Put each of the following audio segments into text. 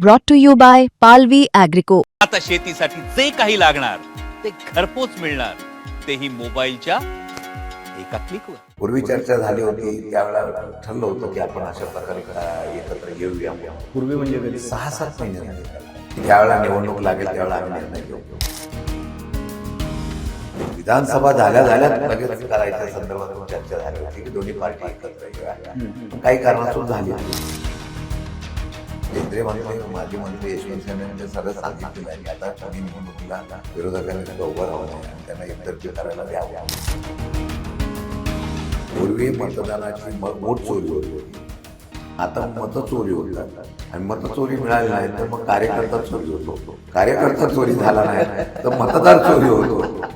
brought to you by Palvi Agrico. आता शेतीसाठी जे काही लागणार ते घरपोच मिळणार, तेही मोबाईलच्या एका क्लिकवर. पूर्वी चर्चा झाली होती त्यावेळेला ठरलं होतं की आपण अशा प्रकारे एकत्र येऊया. पूर्वी म्हणजे कधी 6-7 महिने झाले. ज्यावेळेला निवडणूक लागेल त्यावेळेला आम्ही निर्णय घेऊ. विधानसभा झाल्या लगेच करायच्या संदर्भात चर्चा झाली होती की दोन्ही पार्टी एकत्र येऊया. काही कारणास्तव झाली. केंद्रीय मंत्री माजी मंत्री यशवंत सिन्हा यांनी सगळं सांगितलेलं आहे की आता कोणी निवडणुकीला विरोधकांनी उभं राहू नये आणि त्यांना एकतर्फी करायला द्यावं. पूर्वी मतदानाची वोट चोरी होती, आता मतं चोरी होतात आणि मतं चोरी मिळाली नाही तर मग कार्यकर्ता चोरी होतो. कार्यकर्ता चोरी झाला नाही तर मतदार चोरी होतो.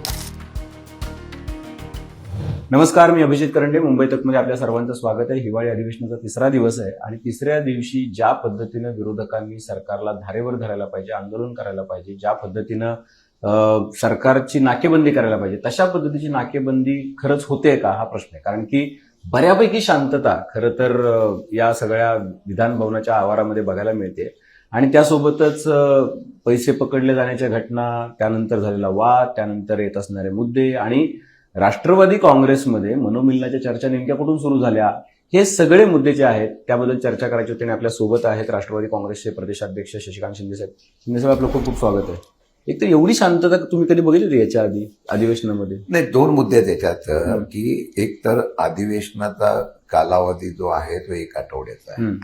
नमस्कार, मी अभिजित करंडे. मुंबई तकमध्ये आपल्या सर्वांचं स्वागत आहे. हिवाळी अधिवेशनाचा तिसरा दिवस आहे आणि तिसऱ्या दिवशी ज्या पद्धतीनं विरोधकांनी सरकारला धारेवर धरायला पाहिजे, आंदोलन करायला पाहिजे, ज्या पद्धतीनं सरकारची नाकेबंदी करायला पाहिजे, तशा पद्धतीची नाकेबंदी खरंच होते का हा प्रश्न आहे. कारण की बऱ्यापैकी शांतता खरं तर या सगळ्या विधान भवनाच्या आवारामध्ये बघायला मिळते आणि त्यासोबतच पैसे पकडले जाण्याच्या घटना, त्यानंतर झालेला वाद, त्यानंतर येत असणारे मुद्दे आणि राष्ट्रवादी काँग्रेसमध्ये मनोमिलनाच्या चर्चा नेमक्या कुठून सुरू झाल्या, हे सगळे मुद्दे जे आहेत त्याबद्दल चर्चा करायची होती आणि आपल्या सोबत आहेत राष्ट्रवादी काँग्रेसचे प्रदेशाध्यक्ष शशिकांत शिंदे साहेब. शिंदे साहेब, आपलं खूप खूप स्वागत आहे. एक तर एवढी शांतता तुम्ही कधी बघितली होती याच्या आधी अधिवेशनामध्ये? नाही, 2 मुद्दे त्याच्यात की एक तर अधिवेशनाचा कालावधी जो आहे तो 1 आठवड्याचा आहे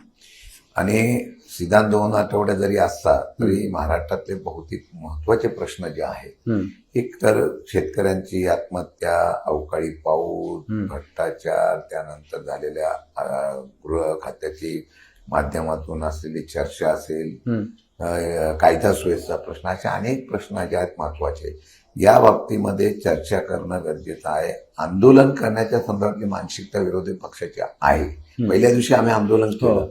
आणि सिधान 2 आठवडे जरी असतात तरी महाराष्ट्रातले बहुतेक महत्वाचे प्रश्न जे आहेत, एक तर शेतकऱ्यांची आत्महत्या, अवकाळी पाऊस, भ्रष्टाचार, त्यानंतर झालेल्या गृह खात्याची माध्यमातून असलेली चर्चा असेल, कायदा सुव्यवस्था प्रश्न, असे अनेक प्रश्न जे आहेत महत्वाचे, या बाबतीमध्ये चर्चा करणं गरजेचं आहे. आंदोलन करण्याच्या संदर्भातली मानसिकता विरोधी पक्षाची आहे. पहिल्या दिवशी आम्ही आंदोलन केलं,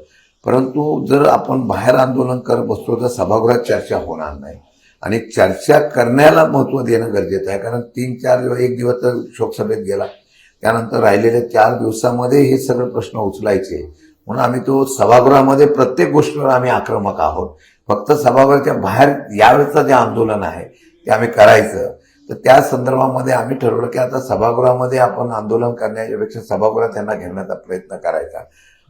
परंतु जर आपण बाहेर आंदोलन करत बसतो तर सभागृहात चर्चा होणार नाही आणि चर्चा करण्याला महत्व देणं गरजेचं आहे. कारण 3-4 दिवस, 1 दिवस तर शोकसभेत गेला, त्यानंतर राहिलेल्या 4 दिवसामध्ये हे सगळे प्रश्न उचलायचे. म्हणून आम्ही तो सभागृहामध्ये प्रत्येक गोष्टीवर आम्ही आक्रमक आहोत. फक्त सभागृहाच्या बाहेर यावेळेचं जे आंदोलन आहे ते आम्ही करायचं. तर त्या संदर्भामध्ये आम्ही ठरवलं की आता सभागृहामध्ये आपण आंदोलन करण्याच्या पेक्षा सभागृहात त्यांना घेण्याचा प्रयत्न करायचा.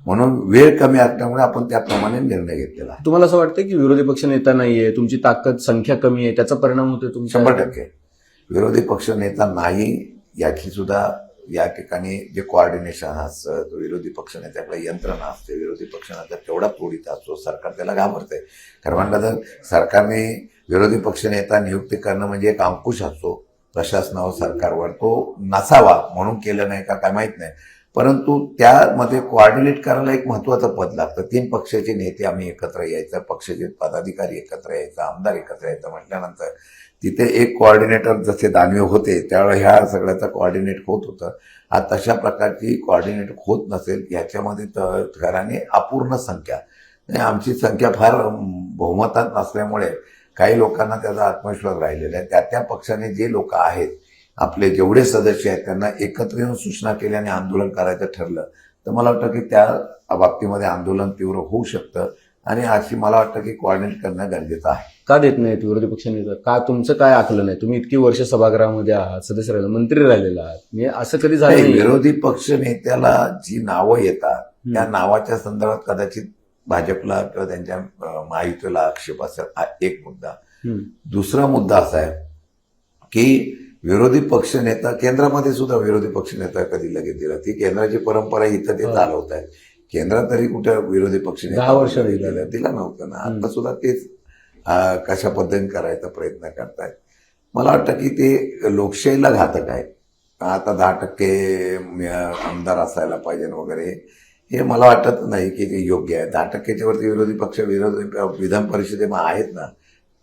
म्हणून वेळ कमी असल्यामुळे आपण त्याप्रमाणे निर्णय घेतलेला आहे. तुम्हाला असं वाटतं की विरोधी पक्ष नेता नाहीये, तुमची ताकद, संख्या कमी आहे, त्याचा परिणाम होतोय तुमच्या? 100% विरोधी पक्ष नेता नाही याची सुद्धा या ठिकाणी जे कोऑर्डिनेशन असतं, तो विरोधी पक्ष नेत्याकडे यंत्रणा असते. विरोधी पक्ष नेता तेवढा तोडीत असतो, सरकार त्याला घाबरतंय. खरं म्हणलं तर सरकारने विरोधी पक्ष नेता नियुक्ती करणं म्हणजे एक अंकुश असतो प्रशासनावर, सरकारवर. तो नसावा म्हणून केलं नाही का काय माहित नाही, परंतु त्यामध्ये कोऑर्डिनेट करायला एक महत्वाचं पद लागतं. 3 पक्षाचे नेते आम्ही एकत्र यायचं, पक्षाचे पदाधिकारी एकत्र यायचं, आमदार एकत्र यायचं म्हटल्यानंतर तिथे एक कोऑर्डिनेटर जसे दानवे होते त्यावेळेला ह्या सगळ्याचा कोऑर्डिनेट होत होतं. आज तशा प्रकारची कोऑर्डिनेट होत नसेल, याच्यामध्ये घराने अपूर्ण संख्या, आमची संख्या फार बहुमतात नसल्यामुळे काही लोकांना त्याचा आत्मविश्वास राहिलेला आहे. त्या पक्षाने जे लोक आहेत, आपले जेवढे सदस्य आहेत, त्यांना एकत्र येऊन सूचना केल्याने आंदोलन करायचं ठरलं तर मला वाटतं की त्या बाबतीमध्ये आंदोलन तीव्र होऊ शकतं आणि अशी मला वाटतं की कोऑर्डिनेट करणं गरजेचं आहे. का देत नाहीत विरोधी पक्ष नेता? का तुमचं काय आकलन आहे? तुम्ही इतकी वर्ष सभागृहामध्ये आहात, सदस्य राहिले, मंत्री राहिलेला आहात, म्हणजे असं कधी झालं नाही? विरोधी पक्ष नेत्याला जी नावं येतात त्या नावाच्या संदर्भात कदाचित भाजपला किंवा त्यांच्या महायुतीला आक्षेप असेल, हा एक मुद्दा. दुसरा मुद्दा असा आहे की विरोधी पक्ष नेता, केंद्रामध्ये सुद्धा विरोधी पक्ष नेता कधी लगेच दिला, ती केंद्राची परंपरा इथं ते चालवत आहेत. केंद्रात तरी कुठं विरोधी पक्ष नेता 10 वर्ष दिला नव्हतं ना. आता सुद्धा तेच कशा पद्धतीने करायचा प्रयत्न करतायत. मला वाटतं की ते लोकशाहीला घातक आहे. आता 10% आमदार असायला पाहिजे वगैरे, हे मला वाटत नाही की ते योग्य आहे. 10%च्या वरती विरोधी पक्ष विधान परिषदेमध्ये आहेत ना,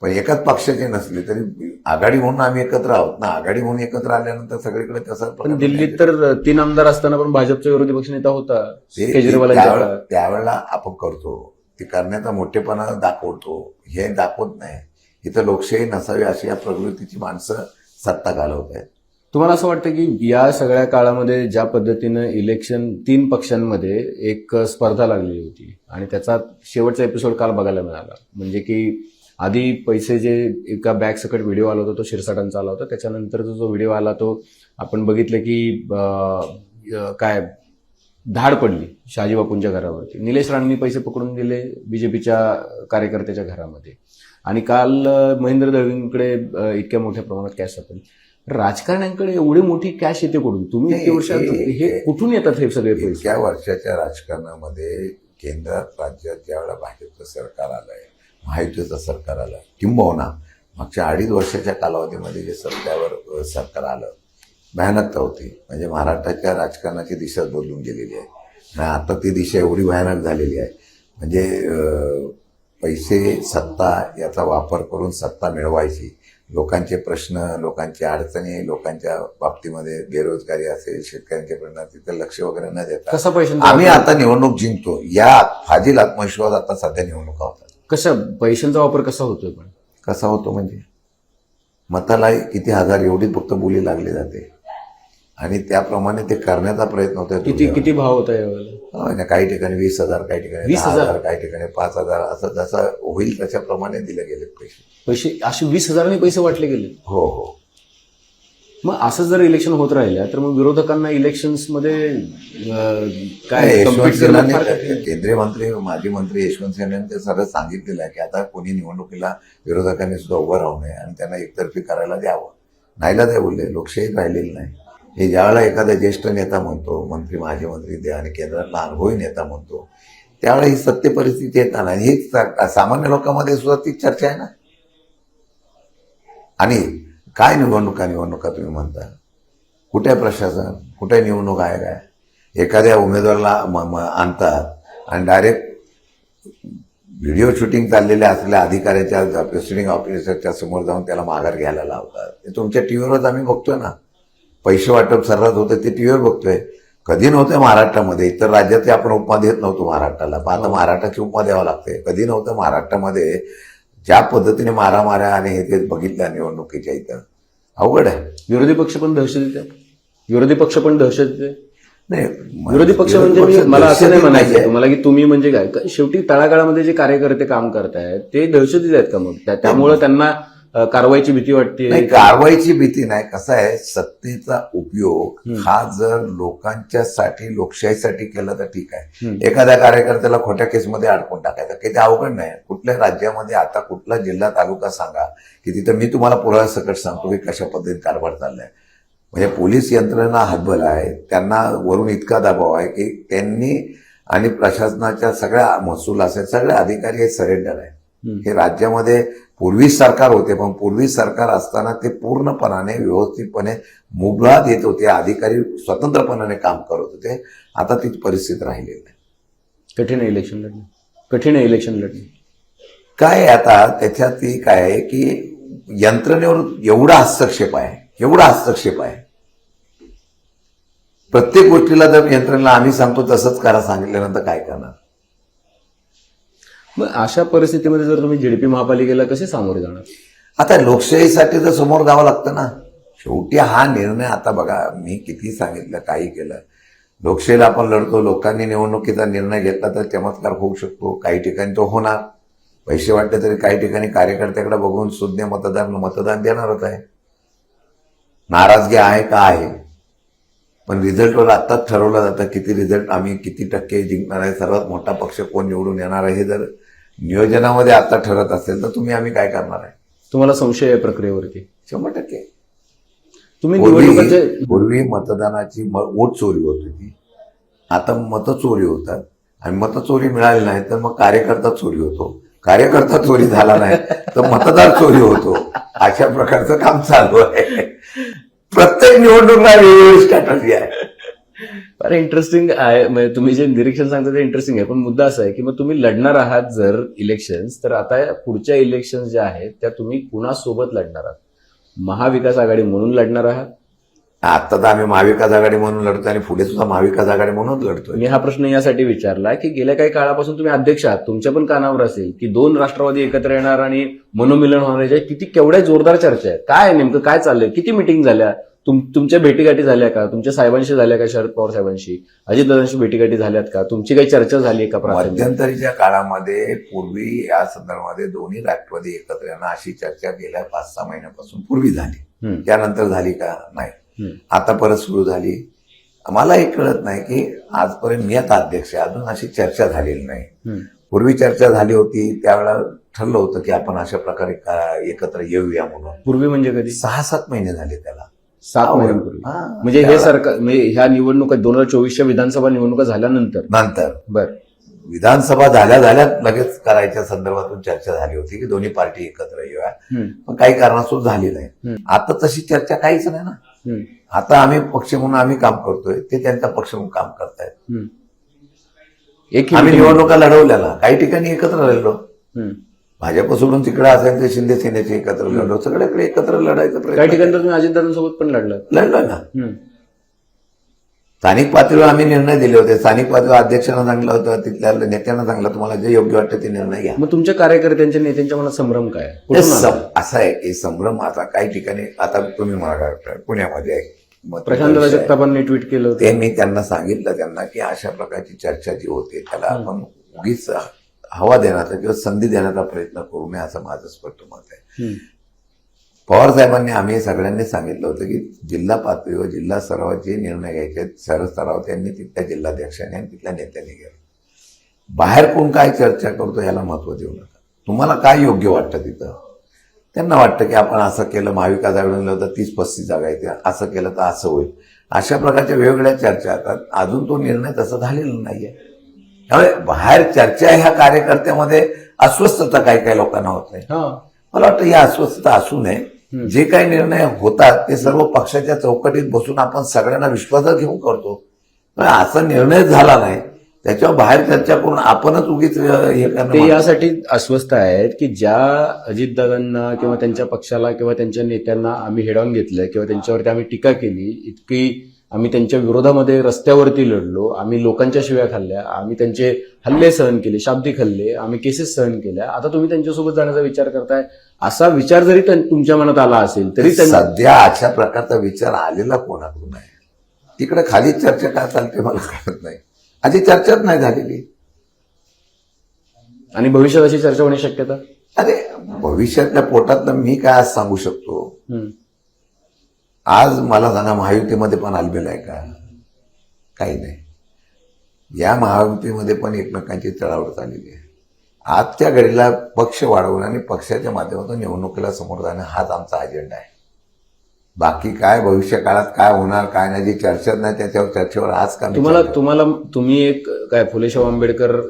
पण एकाच पक्षाचे नसले तरी आघाडी म्हणून आम्ही एकत्र आहोत ना. आघाडी म्हणून एकत्र आल्यानंतर सगळीकडे तसं. पण दिल्लीत तर 3 आमदार असताना पण भाजपचा विरोधी पक्ष नेता होता केजरीवाल. त्यावेळेला आपण करतो, ते करण्याचा मोठेपणा दाखवतो, हे दाखवत नाही. इथं लोकशाही नसावी अशी या प्रवृत्तीची माणसं सत्ता घालवत आहेत. तुम्हाला असं वाटतं की या सगळ्या काळामध्ये ज्या पद्धतीनं इलेक्शन 3 पक्षांमध्ये एक स्पर्धा लागली होती आणि त्याचा शेवटचा एपिसोड काल बघायला मिळाला, म्हणजे की आधी पैसे जे एका बॅग सकट व्हिडिओ आला होता तो शिरसाटांचा आला होता, त्याच्यानंतर जो व्हिडिओ आला तो आपण बघितलं की काय धाड पडली शहाजी बापूंच्या घरावरती, निलेश राणेंनी पैसे पकडून दिले बीजेपीच्या कार्यकर्त्याच्या घरामध्ये, आणि काल महेंद्र दळवींकडे इतक्या मोठ्या प्रमाणात कॅश सापडली. राजकारण्यांकडे एवढी मोठी कॅश येते कुठून? तुम्ही इतके वर्षात हे कुठून येतात हे सगळे पैसे? इतक्या वर्षाच्या राजकारणामध्ये केंद्रात राज्यात ज्यावेळेला भाजपचं सरकार आलंय, महायुतीचं सरकार आलं, किंबहुना मागच्या 2.5 वर्षाच्या कालावधीमध्ये जे सत्यावर सरकार आलं, भयानकता होती. म्हणजे महाराष्ट्राच्या राजकारणाची दिशा बदलून गेलेली आहे आणि आता ती दिशा एवढी भयानक झालेली आहे, म्हणजे पैसे सत्ता याचा वापर करून सत्ता मिळवायची, लोकांचे प्रश्न, लोकांची अडचणी, लोकांच्या बाबतीमध्ये बेरोजगारी असेल, शेतकऱ्यांचे प्रश्न, तिथे लक्ष वगैरे न देता कसा पैशांचा आम्ही आता निवडणूक जिंकतो या फाजील आत्मविश्वास आता सध्या निवडणुका होतात. कशा पैशांचा वापर कसा होतोय? पण कसा होतो म्हणजे मताला किती हजार एवढी फक्त बोली लागली जाते आणि त्याप्रमाणे ते करण्याचा प्रयत्न होतो. किती भाव होता यावेळेला? काही ठिकाणी 20,000, काही ठिकाणी 20,000, काही ठिकाणी 5,000, असं जसं होईल त्याच्याप्रमाणे दिले गेले पैसे असे 20,000 पैसे वाटले गेले. हो हो. मग असं जर इलेक्शन होत राहिलं तर मग विरोधकांना इलेक्शन्समध्ये काय compete करणं फार कठीण आहे. केंद्रीय मंत्री, माजी मंत्री यशवंत सिन्हा यांनी ते सरळ सांगितलेलं आहे की आता कोणी निवडणुकीला विरोधकांनी सुद्धा उभं राहू नये आणि त्यांना एकतर्फी करायला द्यावं. नाहीला द्या बोलले, लोकशाहीत राहिलेली नाही. हे ज्यावेळेला एखादा ज्येष्ठ नेता म्हणतो, मंत्री, माजी मंत्री द्या आणि केंद्रातला अनुभवी नेता म्हणतो, त्यावेळेला ही सत्य परिस्थिती येताना ही सामान्य लोकांमध्ये सुद्धा ती चर्चा आहे ना. आणि काय निवडणुका तुम्ही म्हणता? कुठे प्रशासन, कुठे निवडणूक आहे? काय एखाद्या उमेदवाराला आणतात आणि डायरेक्ट व्हिडिओ शूटिंग चाललेल्या असलेल्या अधिकाऱ्याच्या प्रिसाइडिंग ऑफिसरच्या समोर जाऊन त्याला माघार घ्यायला लावतात. ते तुमच्या टीव्हीवरच आम्ही बघतोय ना. पैसे वाटप सर्रास होतं ते टीव्हीवर बघतोय. कधी नव्हतं महाराष्ट्रामध्ये. इतर राज्यात आपण उपमा देत नव्हतो महाराष्ट्राला, पण आता महाराष्ट्राची उपमा द्यावं लागते. कधी नव्हतं महाराष्ट्रामध्ये ज्या पद्धतीने मारामाऱ्या आणि हे ते बघितल्या निवडणुकीच्या इथं. अवघड आहे. विरोधी पक्ष पण दहशत देते. विरोधी पक्ष पण दहशत देते. नाही, विरोधी पक्ष म्हणजे मला असं नाही म्हणायचं तुम्हाला की तुम्ही म्हणजे काय, शेवटी तळागाळामध्ये जे कार्यकर्ते काम करतायत ते दहशतीच आहेत का? मग त्यामुळे त्यांना कारवाईची भीती वाटते? नाही, कारवाईची भीती नाही. कसं आहे, सत्तेचा उपयोग हा जर लोकांच्यासाठी, लोकशाहीसाठी केला तर ठीक आहे. एखाद्या कार्यकर्त्याला खोट्या केसमध्ये अडकून टाकायचं काही ते अवघड नाही. कुठल्या राज्यामध्ये आता कुठला जिल्हा, तालुका सांगा की तिथं मी तुम्हाला पुराव्यासकट सांगतो की कशा पद्धतीने कारभार चाललाय. म्हणजे पोलीस यंत्रणा हतबल आहे, त्यांना वरून इतका दबाव आहे की त्यांनी आणि प्रशासनाच्या सगळ्या महसूल असेल सगळे अधिकारी हे सरेंडर आहे. हे राज्यामध्ये पूर्वी सरकार होते, पण पूर्वी सरकार असताना ते पूर्णपणाने व्यवस्थितपणे मुबलक येत होते, अधिकारी स्वतंत्रपणाने काम करत होते. आता ती परिस्थिती राहिलेली नाही. कठीण आहे इलेक्शन लढणं, कठीण आहे इलेक्शन लढणं. काय आता त्याच्यात ती काय आहे की यंत्रणेवर एवढा हस्तक्षेप आहे, एवढा हस्तक्षेप आहे. प्रत्येक गोष्टीला जर यंत्रणेला आम्ही सांगतो तसंच करा सांगितल्यानंतर काय करणार? मग अशा परिस्थितीमध्ये जर तुम्ही जेडपी महापालिकेला कसे सामोरे जाणार? आता लोकशाहीसाठी तर समोर जावं लागतं ना. शेवटी हा निर्णय, आता बघा मी किती सांगितलं, काही केलं, लोकशाहीला आपण लढतो. लोकांनी निवडणुकीचा निर्णय घेतला तर चमत्कार होऊ शकतो. काही ठिकाणी तो होणार. पैसे वाटले तरी काही ठिकाणी कार्यकर्त्याकडे बघून सुज्ञ मतदान देणारच आहे. नाराजगी आहे का आहे, पण रिझल्टवर आत्ताच ठरवलं जातं किती रिझल्ट, आम्ही किती टक्के जिंकणार आहे, सर्वात मोठा पक्ष कोण निवडून येणार आहे. हे जर नियोजनामध्ये आता ठरत असेल तर तुम्ही काय करणार आहे? तुम्हाला संशय आहे प्रक्रियेवरती? 100%. तुम्ही पूर्वी मतदानाची वोट चोरी होत होती, आता मतं चोरी होतात. आणि मतं चोरी मिळाली नाही तर मग कार्यकर्ता चोरी होतो. कार्यकर्ता चोरी झाला नाही तर मतदार चोरी होतो. अशा प्रकारचं काम चालू आहे. प्रत्येक निवडणुकीला वेगवेगळी स्ट्रॅटर्जी आहे. अरे इंटरेस्टिंग आहे. म्हणजे तुम्ही जे निरीक्षण सांगता ते इंटरेस्टिंग आहे. पण मुद्दा असा आहे की मग तुम्ही लढणार आहात जर इलेक्शन्स, तर आता पुढच्या इलेक्शन्स ज्या आहेत त्या तुम्ही कुणासोबत लढणार आहात? महाविकास आघाडी म्हणून लढणार आहात? आता तर आम्ही महाविकास आघाडी म्हणून लढतो आणि पुढे सुद्धा महाविकास आघाडी म्हणून लढतोय. मी हा प्रश्न यासाठी विचारला की गेल्या काही काळापासून तुम्ही अध्यक्ष आहात, तुमच्या पण कानावर असेल की 2 राष्ट्रवादी एकत्र येणार आणि मनोमिलन होणार. केवढ्या जोरदार चर्चा आहे. काय नेमकं काय चाललंय? किती मिटिंग झाल्या? तुमच्या भेटीगाठी झाल्या का? तुमच्या साहेबांशी झाल्या का? शरद पवार साहेबांशी, अजितदादांशी भेटीगाठी झाल्यात का? तुमची काही चर्चा झाली आहे का? प्राथमिक मध्यंतरीच्या काळामध्ये पूर्वी या संदर्भामध्ये दोन्ही राष्ट्रवादी एकत्र येणं अशी चर्चा गेल्या 5-6 महिन्यापासून पूर्वी झाली. त्यानंतर झाली का? नाही. आता परत सुरू झाली. मला हे कळत नाही की आजपर्यंत मी आता अध्यक्ष आहे, अजून अशी चर्चा झालेली नाही. पूर्वी चर्चा झाली होती, त्यावेळेला ठरलं होतं की आपण अशा प्रकारे एकत्र येऊया म्हणून. पूर्वी म्हणजे कधी? 6-7 महिने झाले त्याला. 7 महिन्यांपूर्वी. म्हणजे हे सरकार, म्हणजे ह्या निवडणुका 2024च्या विधानसभा निवडणुका झाल्यानंतर बर विधानसभा झाल्या लगेच करायच्या संदर्भातून चर्चा झाली होती की दोन्ही पार्टी एकत्र येऊया, पण काही कारणास्तव झाली नाही. आता तशी चर्चा काहीच नाही ना. आता आम्ही पक्ष म्हणून आम्ही काम करतोय, ते त्यांचा पक्ष म्हणून काम करतायत. आम्ही निवडणुका लढवल्याला काही ठिकाणी एकत्र लढलो. भाजप सोडून तिकडे असेल ते शिंदे सेनेचे एकत्र लढलो, सगळ्याकडे एकत्र लढायचं प्रयत्न. काही ठिकाणी तुम्ही अजितदादांसोबत पण लढलोय ना. स्थानिक पातळीवर आम्ही निर्णय दिले होते. स्थानिक पातळीवर अध्यक्षांना चांगलं होतं, तिथल्या नेत्यांना चांगलं, तुम्हाला जे योग्य वाटतं ते निर्णय घ्या. मग तुमच्या कार्यकर्त्यांच्या नेत्यांच्या मनात संभ्रम काय? असा आहे की संभ्रम आता काही ठिकाणी, आता तुम्ही मला पुण्यामध्ये आहे, प्रशांत जगतापांनी ट्विट केलं होतं, ते मी त्यांना सांगितलं त्यांना की अशा प्रकारची चर्चा जी होते त्याला आपण उगीच हवा देण्याचा किंवा संधी देण्याचा प्रयत्न करू नये, असं माझं स्पष्ट मत आहे. पवार साहेबांनी आम्ही सगळ्यांनी सांगितलं होतं की जिल्हा पातळीवर जिल्हा स्तरावर जे निर्णय घ्यायचे शहर स्तरावर त्यांनी तिथल्या जिल्हाध्यक्षांनी आणि तिथल्या नेत्यांनी घ्यावे. बाहेर कोण काय चर्चा करतो याला महत्व देऊ नका. तुम्हाला काय योग्य वाटतं तिथं, त्यांना वाटतं की आपण असं केलं, महाविकास आघाडीला तर 30-35 जागा येत्या, असं केलं तर असं होईल, अशा प्रकारच्या वेगवेगळ्या चर्चा असतात. अजून तो निर्णय तसा झालेला नाहीये. त्यामुळे बाहेर चर्चा ह्या कार्यकर्त्यामध्ये अस्वस्थता काही लोकांना होत नाही. मला वाटतं ही अस्वस्थता असू नये. जे काही निर्णय होतात ते सर्व पक्षाच्या चौकटीत बसून आपण सगळ्यांना विश्वासात घेऊन करतो. असा निर्णय झाला नाही त्याच्यावर बाहेर चर्चा करून आपणच उगीच हे करणं. ते यासाठी अस्वस्थ आहेत की ज्या अजितदादांना किंवा त्यांच्या पक्षाला किंवा त्यांच्या नेत्यांना आम्ही हेडॉन घेतलंय किंवा त्यांच्यावरती आम्ही टीका केली, इतकी आम्ही त्यांच्या विरोधामध्ये रस्त्यावरती लढलो, आम्ही लोकांच्या शिव्या खाल्ल्या, आम्ही त्यांचे हल्ले सहन केले, शाब्दिक हल्ले, आम्ही केसेस सहन केल्या, आता तुम्ही त्यांच्यासोबत जाण्याचा विचार करताय. असा विचार जरी तुमच्या मनात आला असेल तरी सध्या अशा प्रकारचा विचार आलेला कोणाकडून आहे. तिकडे खाली चर्चा काय चालते मला कळत नाही. आधी चर्चाच नाही झालेली आणि भविष्यात अशी चर्चा होण्याची शक्यता. अरे भविष्यातल्या पोटातलं मी काय आज सांगू शकतो. आज मला सांगा महायुतीमध्ये पण आलबेल आहे का? काही नाही. या महायुतीमध्ये पण एकमेकांची चढावड चाललेली आहे. आजच्या घडीला पक्ष वाढवणं आणि पक्षाच्या माध्यमातून निवडणुकीला समोर जाणं हाच आमचा अजेंडा आहे. बाकी काय भविष्य काळात काय होणार काय नाही जी चर्चा नाही त्याच्यावर चर्चेवर आज का तुम्ही एक काय फुलेशाह आंबेडकर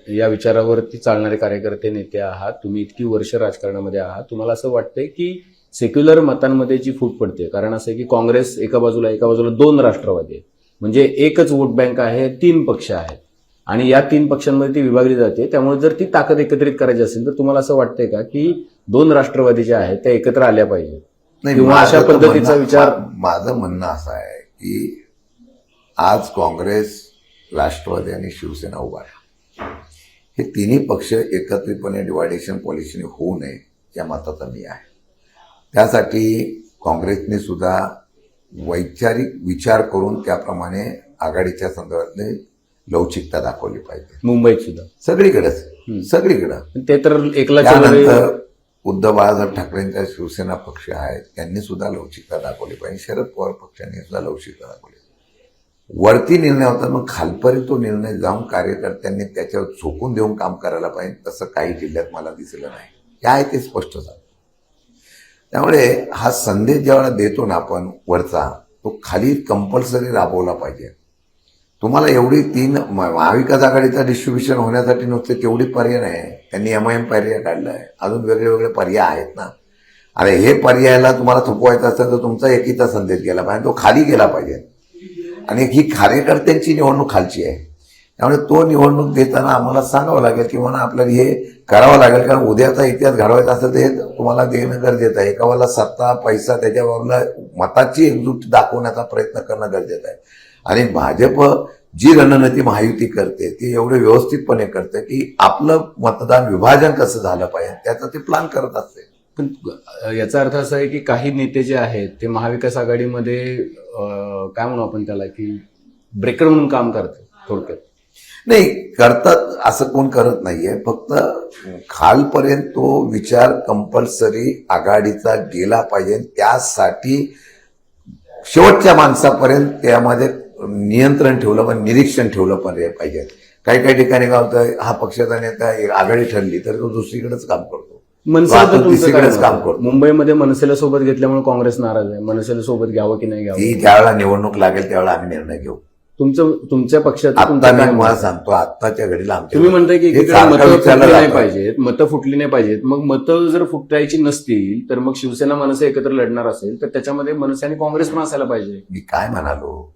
या विचारावरती चालणारे कार्यकर्ते नेते आहात. तुम्ही इतकी वर्ष राजकारणामध्ये आहात. तुम्हाला असं वाटतंय की सेक्युलर मतांमध्ये जी फूट पडते, कारण असं आहे की काँग्रेस एका बाजूला 2 राष्ट्रवादी आहेत, म्हणजे एकच वोट बँक आहे, 3 पक्ष आहेत आणि या 3 पक्षांमध्ये ती विभागली जाते. त्यामुळे जर ती ताकद एकत्रित करायची असेल तर तुम्हाला असं वाटतंय का की 2 राष्ट्रवादी ज्या आहेत त्या एकत्र आल्या पाहिजेत किंवा अशा पद्धतीचा विचार? माझं म्हणणं असं आहे की आज काँग्रेस, राष्ट्रवादी आणि शिवसेना उभा आहे. हे तिन्ही पक्ष एकत्रितपणे डिवायडेशन पॉलिसीने होऊ नये या मताचा मी आहे. त्यासाठी काँग्रेसने सुद्धा वैचारिक विचार करून त्याप्रमाणे आघाडीच्या संदर्भातले लवचिकता दाखवली पाहिजे. मुंबईत सुद्धा सगळीकडं ते तर एकला. त्यानंतर उद्धव बाळासाहेब ठाकरेंच्या शिवसेना पक्ष आहेत त्यांनी सुद्धा लवचिकता दाखवली पाहिजे. शरद पवार पक्षांनी सुद्धा लवचिकता दाखवली. वरती निर्णय होता मग खालपर्यंत तो निर्णय जाऊन कार्यकर्त्यांनी त्याच्यावर झोकून देऊन काम करायला पाहिजे. तसं काही जिल्ह्यात मला दिसलं नाही. काय ते स्पष्ट झालं. त्यामुळे हा संदेश ज्यावेळेला देतो ना आपण वरचा, तो खाली कंपल्सरी राबवला पाहिजे. तुम्हाला एवढी 3 महाविकास आघाडीचा डिस्ट्रीब्युशन होण्यासाठी नुसते तेवढी पर्याय नाही. त्यांनी MIM पर्याय काढलाय, अजून वेगळे पर्याय आहेत ना. अरे हे पर्यायाला तुम्हाला थोपवायचं असेल तर तुमचा एकीचा संदेश गेला पाहिजे, तो खाली गेला पाहिजे. आणि ही कार्यकर्त्यांची निवडणूक खालची आहे. त्यामुळे तो निवडणूक देताना आम्हाला सांगावं लागेल किंवा आपल्याला हे करावं लागेल, कारण उद्याचा इतिहास घडवायचा असेल तर हे तुम्हाला देणं गरजेचं आहे. एकावाला सत्ता पैसा त्याच्यावरला मताची एकजूट दाखवण्याचा प्रयत्न करणं गरजेचं आहे. आणि भाजप जी रणनीती महायुती करते ती एवढे व्यवस्थितपणे करते की आपलं मतदान विभाजन कसं झालं पाहिजे त्याचं ते प्लॅन करत असते. पण याचा अर्थ असा आहे की काही नेते जे आहेत ते महाविकास आघाडीमध्ये काय म्हणू आपण त्याला की ब्रेकर म्हणून काम करतात थोडक्यात. नाही करतात असं कोण करत नाहीये, फक्त खालपर्यंत तो विचार कंपल्सरी आघाडीचा गेला पाहिजे. त्यासाठी शेवटच्या माणसापर्यंत त्यामध्ये नियंत्रण ठेवलं पण निरीक्षण ठेवलं पण पाहिजे. काही काही ठिकाणी काय होतं, हा पक्षाचा नेता आघाडी ठरली तर तो दुसरीकडेच काम करतो, तिसरीकडेच काम करतो. मुंबईमध्ये मनसेला सोबत घेतल्यामुळे काँग्रेस नाराज आहे. मनसेला सोबत घ्यावं की नाही घ्यावं, ती ज्यावेळेला निवडणूक लागेल त्यावेळेला आम्ही निर्णय घेऊ. तुमच्या पक्षात आता मी मला सांगतो, आत्ताच्या घडीला तुम्ही म्हणताय की हे सारखं मतं विचारलं फुटली नाही जातं. पाहिजेत, मतं फुटली नाही पाहिजेत. मग मतं जर फुटायची नसतील तर मग शिवसेना मनसे एकत्र लढणार असेल तर त्याच्यामध्ये मनसे आणि काँग्रेस पण असायला पाहिजे. मी काय म्हणालो,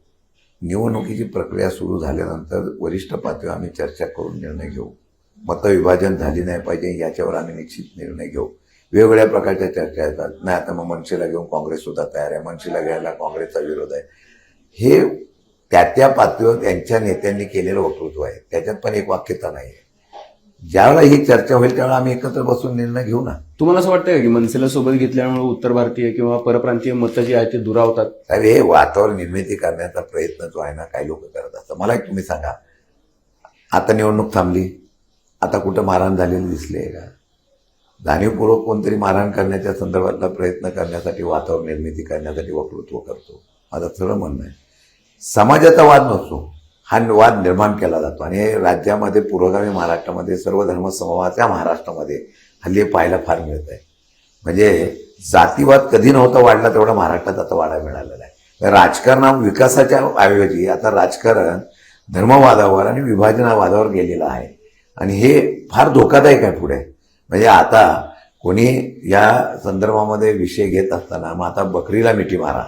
निवडणुकीची प्रक्रिया सुरू झाल्यानंतर वरिष्ठ पातळीवर आम्ही चर्चा करून निर्णय घेऊ. मतविभाजन झाली नाही पाहिजे याच्यावर आम्ही निश्चित निर्णय घेऊ. वेगवेगळ्या प्रकारच्या चर्चा येतात. नाही आता मग मनसेला घेऊन काँग्रेस सुद्धा तयार आहे, मनसेला घ्यायला काँग्रेसचा विरोध आहे. हे त्या पातळीवर त्यांच्या नेत्यांनी केलेलं वक्तृत्व आहे, त्याच्यात पण एक वाक्यता नाही आहे. ज्यावेळेला ही चर्चा होईल त्यावेळेला आम्ही एकत्र बसून निर्णय घेऊ ना. तुम्हाला असं वाटतं की मनसेला सोबत घेतल्यामुळे उत्तर भारतीय किंवा परप्रांतीय मतं जी आहेत ते दुरावतात? साहेब, हे वातावरण निर्मिती करण्याचा प्रयत्न जो आहे ना काही लोक करत असतात. मला एक तुम्ही सांगा, आता निवडणूक थांबली, आता कुठं मारहाण झालेली दिसली आहे का? जाणीवपूर्वक कोणतरी मारहाण करण्याच्या संदर्भातला प्रयत्न करण्यासाठी, वातावरण निर्मिती करण्यासाठी वक्तृत्व करतो. माझं सरळ म्हणणं आहे, समाजाचा वाद नसतो, हा वाद निर्माण केला जातो. आणि हे राज्यामध्ये पुरोगामी महाराष्ट्रामध्ये, सर्व धर्म समूहाच्या महाराष्ट्रामध्ये हल्ली पाहायला फार मिळत आहे. म्हणजे जातीवाद कधी नव्हता वाढला तेवढा महाराष्ट्रात आता वाढायला मिळालेला आहे. राजकारण विकासाच्या ऐवजी आता राजकारण धर्मवादावर आणि विभाजनावादावर गेलेलं आहे. आणि हे फार धोकादायक आहे पुढे. म्हणजे आता कोणी या संदर्भामध्ये विषय घेत असताना मग आता बकरीला मिठी मारा,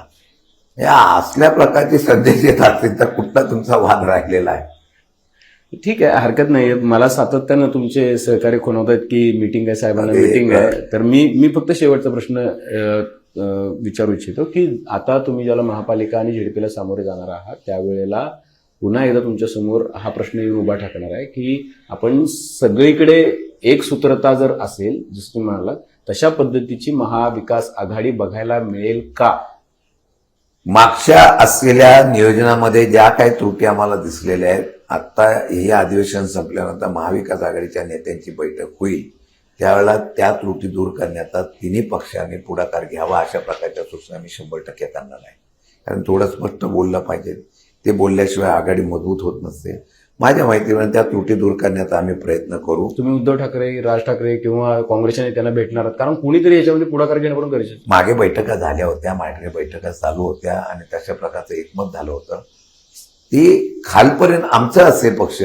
या असल्या प्रकारचे संदेश येत असतील तर कुठला तुमचा वाद राहिलेला आहे? ठीक आहे, हरकत नाही. मला सातत्यानं तुमचे सहकार्य खुणवतात की मीटिंग आहे, साहेबांना मीटिंग आहे. तर मी फक्त शेवटचा प्रश्न विचारू इच्छितो की आता तुम्ही ज्याला महापालिका आणि झेडपीला सामोरे जाणार आहात त्यावेळेला पुन्हा एकदा तुमच्या समोर हा प्रश्न येऊन उभा ठाकणार आहे की आपण सगळीकडे एक सूत्रता जर असेल, जसं तुम्ही म्हणालात तशा पद्धतीची महाविकास आघाडी बघायला मिळेल का? मागच्या असलेल्या नियोजनामध्ये ज्या काही त्रुटी आम्हाला दिसलेल्या आहेत, आता हे अधिवेशन संपल्यानंतर महाविकास आघाडीच्या नेत्यांची बैठक होईल त्यावेळेला त्या त्रुटी दूर करण्याचा तिन्ही पक्षांनी पुढाकार घ्यावा अशा प्रकारच्या सूचना मी 100% करणार आहे. कारण थोडं स्पष्ट बोललं पाहिजे, ते बोलल्याशिवाय आघाडी मजबूत होत नसते. माझ्या माहितीवर त्या त्रुटी दूर करण्याचा आम्ही प्रयत्न करू. तुम्ही उद्धव ठाकरे, राज ठाकरे किंवा काँग्रेसच्या नेत्यांना भेटणार आहात? कारण कोणीतरी याच्यामध्ये पुढाकार घेणं पण गरजेचं. मागे बैठका झाल्या होत्या, मागे बैठका चालू होत्या आणि तशा प्रकारचं एकमत झालं होतं. ते खालपर्यंत आमचा असेल पक्ष,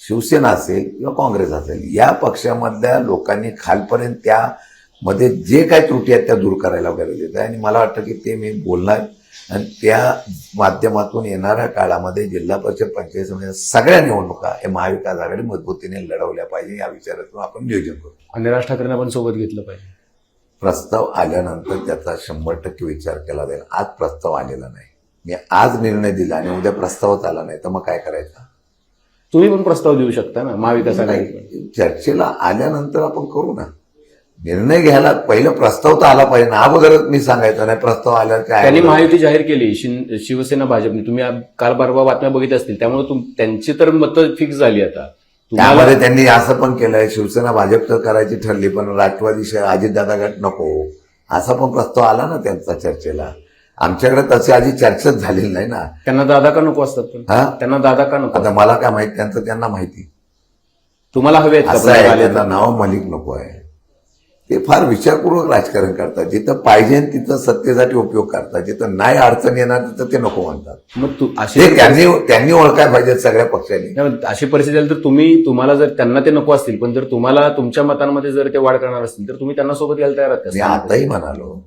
शिवसेना असेल किंवा काँग्रेस असेल, या पक्षामधल्या लोकांनी खालपर्यंत त्यामध्ये जे काही त्रुटी आहेत त्या दूर करायला गरजेचं आहे. आणि मला वाटतं की ते मी बोलणार आणि त्या माध्यमातून येणाऱ्या काळामध्ये जिल्हा परिषद, पंचायत समिती सगळ्या निवडणुका हे महाविकास आघाडी मजबूतीने लढवल्या पाहिजे या विचारातून आपण नियोजन करू. आणि राज ठाकरेंना पण सोबत घेतलं पाहिजे. प्रस्ताव आल्यानंतर त्याचा 100% विचार केला जाईल. आज प्रस्ताव आलेला नाही, मी आज निर्णय दिला आणि उद्या प्रस्तावच आला नाही तर मग काय करायचं? तुम्ही पण प्रस्ताव देऊ शकता ना महाविकास आघाडी. चर्चेला आल्यानंतर आपण करू ना निर्णय घ्यायला. पहिलं प्रस्ताव तर आला पाहिजे ना, अगोदरच मी सांगायचं नाही प्रस्ताव आल्यावर काय. त्यांनी महायुती जाहीर केली, शिवसेना भाजपने. तुम्ही काल परवा बातम्या बघितल्या असतील, त्यामुळे त्यांची तर मतं फिक्स झाली. आता त्यामध्ये त्यांनी असं पण केलंय, शिवसेना भाजप तर करायची ठरली पण राष्ट्रवादी अजितदादा गट नको, असा पण प्रस्ताव आला ना त्यांचा चर्चेला. आमच्याकडे तशी आधी चर्चाच झालेली नाही ना. त्यांना दादा का नको असतात? त्यांना दादा का नको? आता मला काय माहिती, त्यांचं त्यांना माहिती. तुम्हाला हवे असं आहे, त्यांना नाव मलिक नको आहे. ते फार विचारपूर्वक राजकारण करतात. जिथं पाहिजे तिथं सत्तेसाठी उपयोग करतात, जिथं नाही अडचण येणार तिथं ते नको म्हणतात. मग त्यांनी ओळखायला पाहिजे सगळ्या पक्षांनी. अशी परिस्थिती आली तर तुम्हाला जर त्यांना ते नको असतील पण जर तुम्हाला तुमच्या मतांमध्ये जर ते वाढ करणार असतील तर तुम्ही त्यांना सोबत घ्यायला तयार आहात? मी आताही म्हणालो,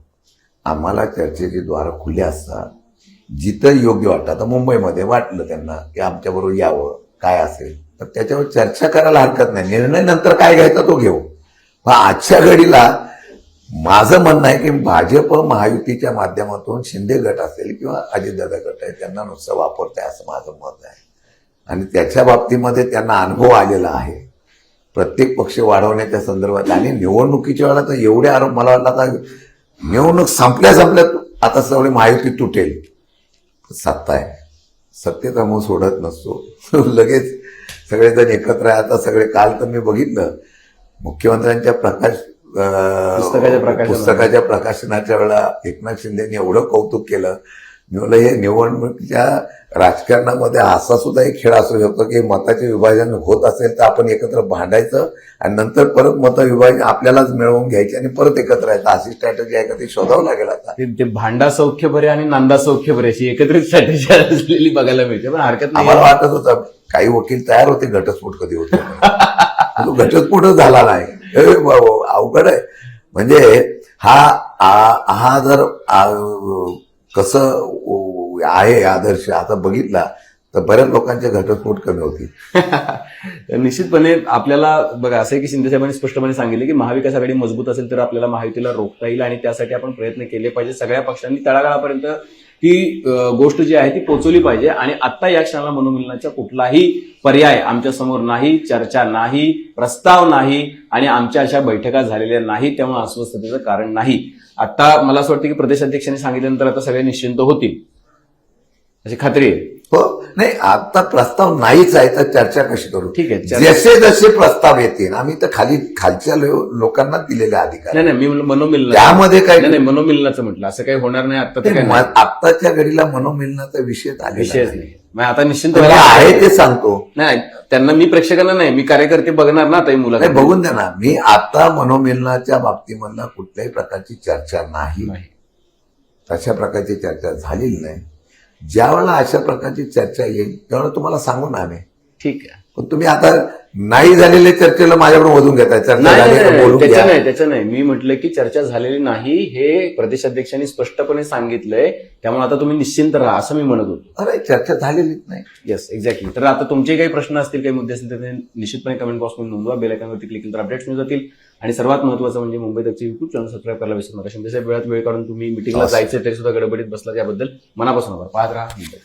आम्हाला चर्चेची द्वारं खुली असतात. जिथं योग्य वाटतं, आता मुंबईमध्ये वाटलं त्यांना की आमच्याबरोबर यावं काय असेल तर त्याच्यावर चर्चा करायला हरकत नाही. निर्णय नंतर काय घ्यायचा तो घेऊ. पण आजच्या घडीला माझं म्हणणं आहे की भाजप महायुतीच्या माध्यमातून शिंदे गट असेल किंवा अजितदादा गट आहे त्यांना नुसतं वापरताय असं माझं मत आहे. आणि त्याच्या बाबतीमध्ये त्यांना अनुभव आलेला आहे. प्रत्येक पक्ष वाढवण्याच्या संदर्भात आणि निवडणुकीच्या वेळेला तर एवढे आरोप मला वाटलं आता निवडणूक संपल्या आता सगळी महायुती तुटेल. सत्ता आहे, सत्तेचा मोह सोडत नसतो लगेच सगळेजण एकत्र आहे. आता सगळे काल तर मी बघितलं मुख्यमंत्र्यांच्या पुस्तकाच्या प्रकाशनाच्या वेळेला एकनाथ शिंदेनी एवढं कौतुक केलं. मी म्हणलं हे निवडणुकीच्या राजकारणामध्ये असा सुद्धा एक खेळ असू शकतो की मताचे विभाजन होत असेल तर आपण एकत्र भांडायचं आणि नंतर परत मत विभाजन आपल्यालाच मिळवून घ्यायची आणि परत एकत्र यायचं. अशी स्ट्रॅटेजी आहे का ती शोधावं लागेल आता. ते भांडा सौख्य बरे आणि नांदा सौख्य बरे अशी एकत्रित स्ट्रॅटेजी असलेली बघायला मिळते. पण हरकत नाही. आम्हाला वाटत होतं काही वकील तयार होते घटस्फोट कधी होतो तो घटस्फोटच झाला नाही. अवघड आहे. म्हणजे हा जर कसं आहे आदर्श आता बघितला तर बऱ्याच लोकांचे घटस्फोट कमी होतील. निश्चितपणे आपल्याला बघा असं आहे की शिंदे साहेबांनी स्पष्टपणे सांगितले की महाविकास आघाडी मजबूत असेल तर आपल्याला महायुतीला रोखता येईल आणि त्यासाठी आपण प्रयत्न केले पाहिजे. सगळ्या पक्षांनी तळागाळापर्यंत ती गोष्ट जी आहे ती पोहोचवली पाहिजे आणि आता या क्षणाला मनोमिलनाचा कुठलाही पर्याय आमच्या समोर नाही, चर्चा नाही, प्रस्ताव नाही आणि आमच्या अशा बैठका झालेल्या नाही, त्यामुळे अस्वस्थतेचं कारण नाही. आता मला असं वाटतं की प्रदेशाध्यक्षांनी सांगितल्यानंतर आता सगळे निश्चिंत होतील अशी खात्री आहे. हो नाही आता प्रस्ताव नाहीच आहे तर चर्चा कशी करू. ठीक आहे, जसे जसे प्रस्ताव येतील आम्ही तर खालच्या लोकांना दिलेले अधिकार. नाही मी मनोमिलन त्यामध्ये काय नाही मनोमिलनाचं म्हटलं असं काही होणार नाही. आत्ताच्या घडीला मनोमिलनाचा विषयच नाही. आता निश्चिंत आहे ते सांगतो. नाही त्यांना मी प्रेक्षकांना नाही मी कार्यकर्ते बघणार ना आता मुलं बघून द्या ना. मी आता मनोमिलनाच्या बाबतीमधला कुठल्याही प्रकारची चर्चा नाही, तशा प्रकारची चर्चा झालेली नाही. ज्या वेळेला अशा प्रकारची चर्चा येईल त्यावेळेला तुम्हाला सांगू ना आम्ही. ठीक आहे. पण तुम्ही आता नाही झालेल्या चर्चेला माझ्याकडून वधून घेताय. त्याचं नाही मी म्हटलं की चर्चा झालेली नाही हे प्रदेशाध्यक्षांनी स्पष्टपणे सांगितलंय, त्यामुळे आता तुम्ही निश्चिंत राहा असं मी म्हणत होतो. अरे चर्चा झालेलीच नाही. Yes exactly. तर आता तुमचे काही प्रश्न असतील काही मुद्दे असतील तर ते निश्चितपणे कमेंट बॉक्समध्ये नोंदवा. बेल आयकॉनवरती क्लिक केलं तर अपडेट्स मिळून जातील आणि सर्वात महत्त्वाचं म्हणजे मुंबई तकचे युट्यूब चॅनल सबस्क्राईब करायला विसरू नका. शिंदे साहेब वेळात वेळ काढून तुम्ही मिटिंगला जायचं तरी सुद्धा गडबडीत बसला त्याबद्दल मनापासून आभार. पाहत राहा मुंबई.